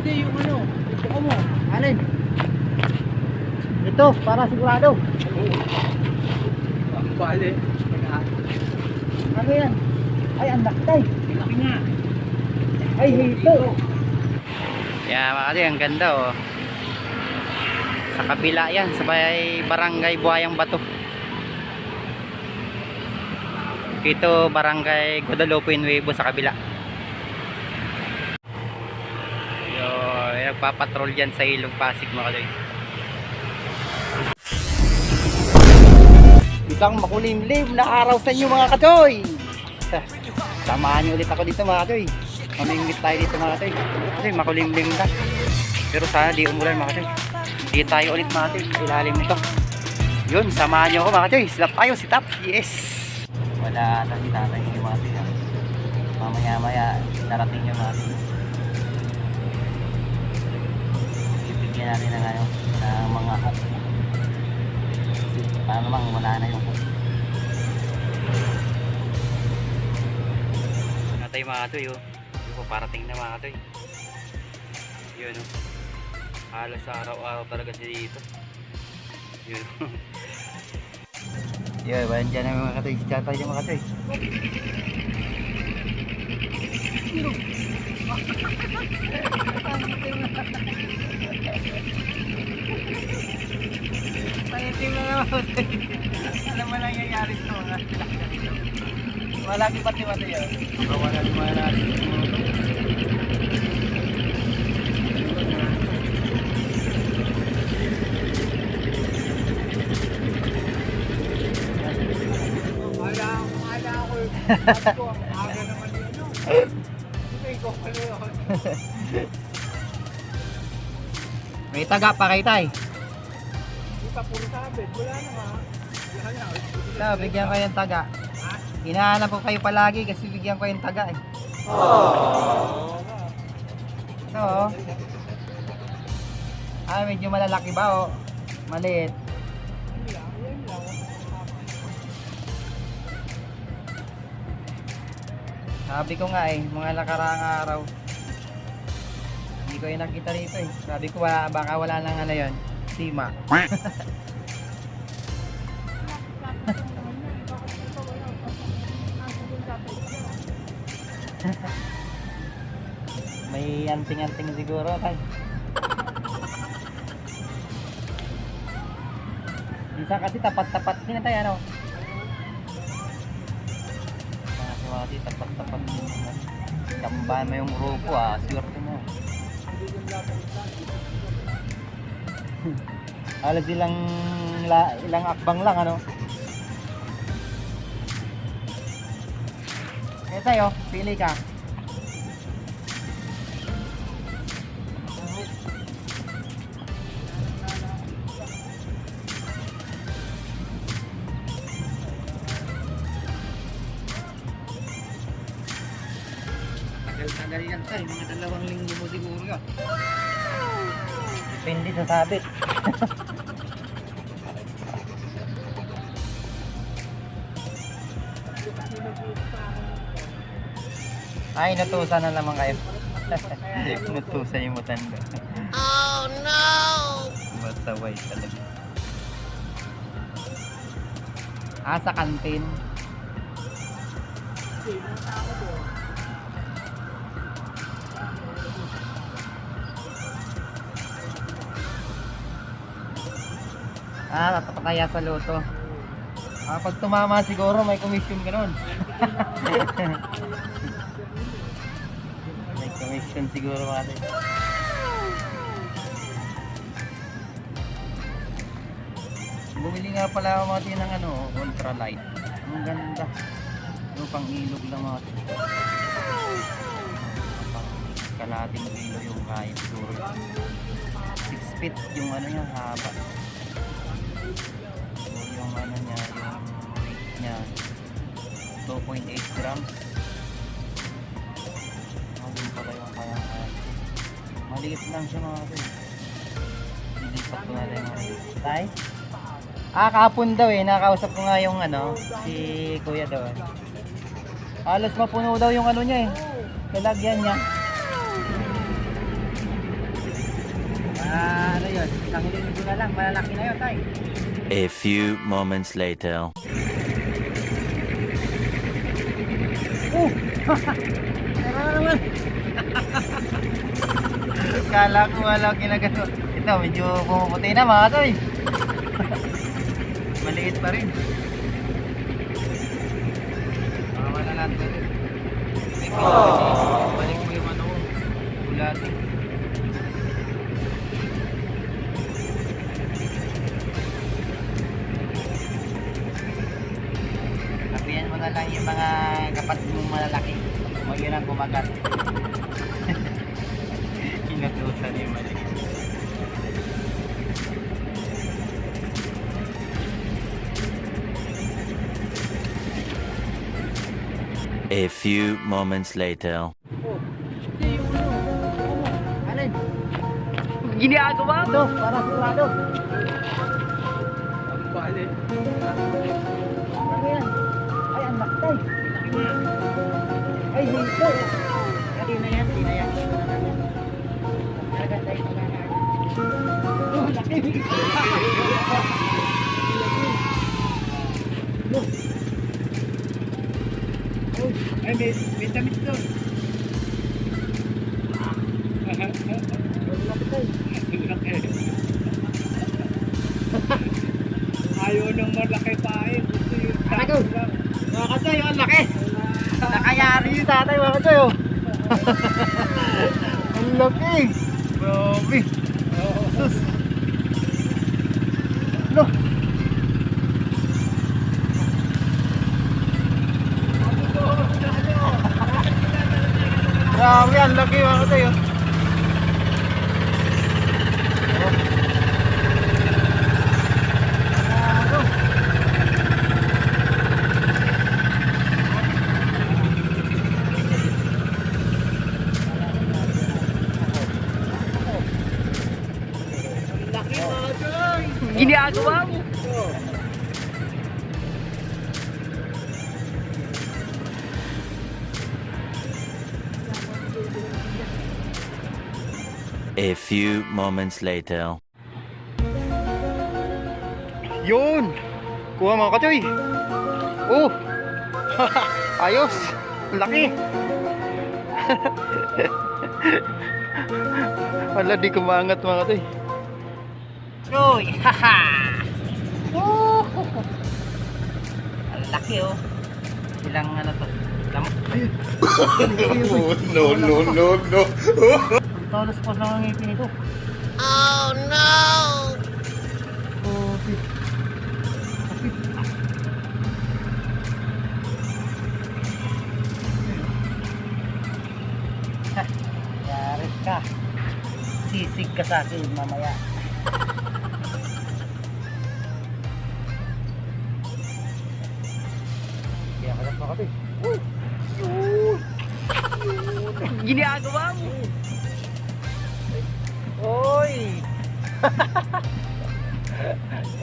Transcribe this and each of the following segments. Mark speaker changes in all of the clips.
Speaker 1: Hindi, yung ano, ito ko mo. Alin? Ito, para sigurado.
Speaker 2: Ang bali.
Speaker 1: Ano yan? Ay, ang laktay.
Speaker 2: Laki nga.
Speaker 1: Ay, hito.
Speaker 3: Yeah, mga kasi ang ganda oh. Sa kabila yan, sa barangay Buhayang Bato. Ito barangay Guadalupe Nuevo sa kabila. Yo, nagpapatrol dyan sa Ilog Pasig mga kaloy. Isang makulimlim na araw sa inyo mga katoy. Samahan niyo ulit ako dito mga katoy. Mamingwit tayo dito mga katoy. Kasi makulimlim na. Pero sana di umulan mga katoy. Di tayo ulit mga katoy. Ilalim nito. Yun, samahan niyo ako mga katoy. Silap tayo, sitap. Yes. Wala ata si tatay yung mga katoy. Mamaya narating yung mga katoy. Ibigyan natin ng ano, ng mga hook. Para namang wala na yung hook. Natay mga katoy oh. Parating na mga katoy. Yun oh. Halos araw-araw talaga siya dito. Yun. Yun, bayan dyan na mga katoy. Si Chatay dyan mga katoy. Pahitim na naman katoy. Alam mo lang nangyayari ito mga malaki pati-pati yun. Wala naman natin.
Speaker 1: Aga naman yun. Okay, ko pala yun.
Speaker 3: May taga pa kay tay.
Speaker 1: Hindi pa puro sabit. Wala naman.
Speaker 3: Ito, bigyan ko yung taga. Hinahanap ko kayo palagi kasi bigyan ko yung taga eh. Ito oh. Ah, medyo malalaki ba oh? Maliit. Sabi ko nga eh, mga nakaraang araw. Hindi ko yung nakita rito eh. Sabi ko baka wala nang ano yun, sima. May anting-anting siguro tay. Bisa kasi tapat-tapat din tayo ano. Kasi mga tapat-tapat din. Tambahan mo yung grupo ah, swerte mo. Halos ilang akbang lang ano. Kaya tayo, pili ka. Tagal yan tayo, mga 2 linggo mo siguro ka. Depende sa sabit. Ay, natusan na naman kayo. Natusan yung matanda. Oh no! Masaway talaga. Ah, sa kantin. Ah, tatapakaya sa loto. Ah, pag tumama siguro may commission gano'n. May commission siguro mga tayo. Bumili nga pala ako mga tayo ng ano, ultralight. Ang ganda. Yung pang ilog lang mga tayo. Pang kalating kilo yung kaya siguro. 6 feet yung ano niya, haba. Yung ano niya, yung weight niya 2.8 grams. Ayun pala yung kaya maliit lang siya mga tayo. Dilipat ko natin mga tayo. Ah, kahapon daw eh, nakausap ko nga yung ano, si kuya doon. Halos mapuno daw yung ano niya eh, kalagyan niya. Isang linggo na lang, malalaki na yun, tay.
Speaker 2: A few moments later.
Speaker 3: Oh! Meron na naman. Kala ko walang ginagawa. Ito, medyo pumuputi na mga tay. Maliit pa rin. Wala natin. Balik mo yung ano ko. Bulati. Sabihan mo na lang yung mga kapatid mong malalaki. Huwag yun ang kumagat. Inutusan yung maliit.
Speaker 2: A few moments later.
Speaker 3: Alin?
Speaker 4: Ginagawa mo?
Speaker 3: Ito, para sigurado.
Speaker 1: Ang bali.
Speaker 3: Ano yan? Ay, ang maktay. Ay, dito. Hindi na yan, hindi na yan. Agad tayo magkakain. Oh, laki.
Speaker 1: Ay, may damit doon. Ayaw ng malaki pa eh. Gusto yung
Speaker 3: Ako.
Speaker 1: sakto lang.
Speaker 3: Mga katsoy, ang laki. Nakayari yung tatay, mga katsoy. Oh. Ang laki. Grabe. Sus. Lo. Grabe, ang laki mga katsoy. Oh.
Speaker 1: Laki mga joy.
Speaker 4: Ginagawa mo?
Speaker 2: A few moments later.
Speaker 3: Yun! Kuha mga katsoy! Oh! Ayos! Ang laki! Wala, di kumangat mga katsoy. Choy! Haha! Oh! Ang laki oh! Ilang ano to? Ilang...
Speaker 5: No.
Speaker 3: Ang talas pa sa ngipin ito.
Speaker 4: Oh no!
Speaker 3: Oh, okay. Yaris ka. Sisig ka sa akin mamaya. Kaya ka lang pakati.
Speaker 4: Ginagawa mo?
Speaker 3: Oy!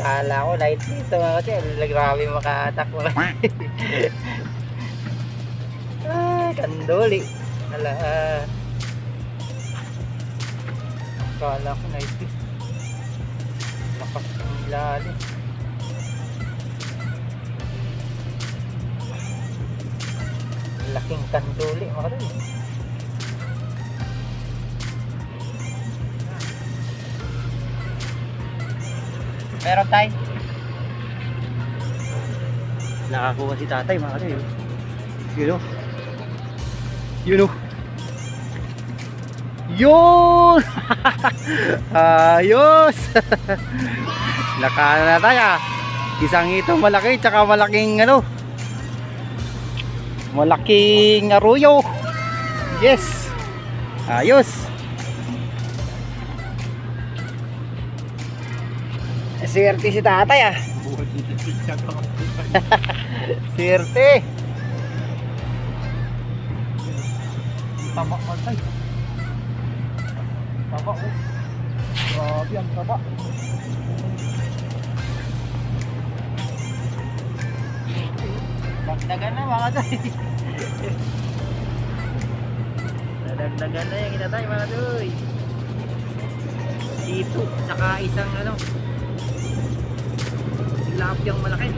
Speaker 3: Kala ko light dito mga kasi grabe maka-attack mo. Kandoli. Ala. Kala ko night fish. Lakas ng ilalim. Laking kandoli mga kasi. Meron tayo. Nakakuha si tatay mga kasi. Yun o. Yun o. Yun! Ayos! Nakana na tayo. Isang itong malaki tsaka malaking ano. Malaking aruyo. Yes! Ayos! Swerte si tatay ah. Swerte. Taba ka tayo. Taba oh. Grabe ang taba. Dagdagan na mga tay. Dagdagan na yung inatay mga tay. Hito, tsaka isang ano, tilapiyang malaki.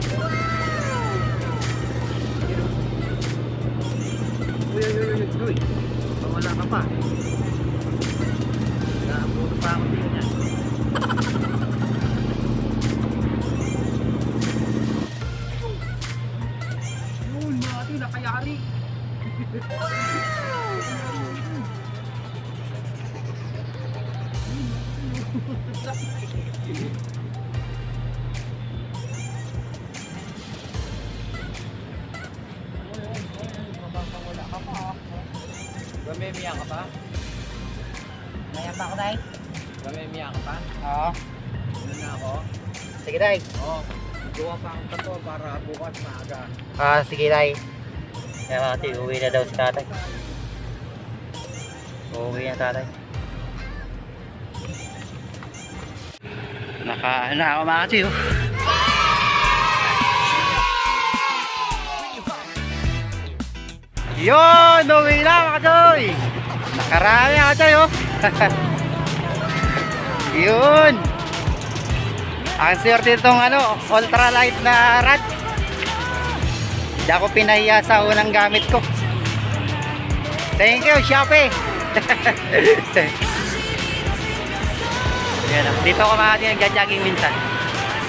Speaker 3: Uy. Wala ka pa. Nakapuno pa ako din yan. Yun, mga ito, nakayari.
Speaker 1: Gamemia ka pa?
Speaker 3: Maya pa ako, Day.
Speaker 1: Gamemia ka pa?
Speaker 3: Oo.
Speaker 1: Ano na ako?
Speaker 3: Sige, Day.
Speaker 1: Oo. Gawa pa ang tato para bukas maaga.
Speaker 3: Sige, Day. Kaya ate, uwi na daw si tatay. Uwi na tatay. Naka ako mga kasi, oh. Yun! Uwi na mga kachoy! Nakarami mga kachoy, oh. Yun! Ang swerte itong ano, ultralight na rod. Hindi ako pinahiya sa unang gamit ko. Thank you, Shopee! Yan, dito ako mga nagja-jogging minsan.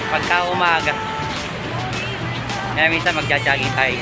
Speaker 3: Pagka umaga. Kaya minsan magja-jogging tayo.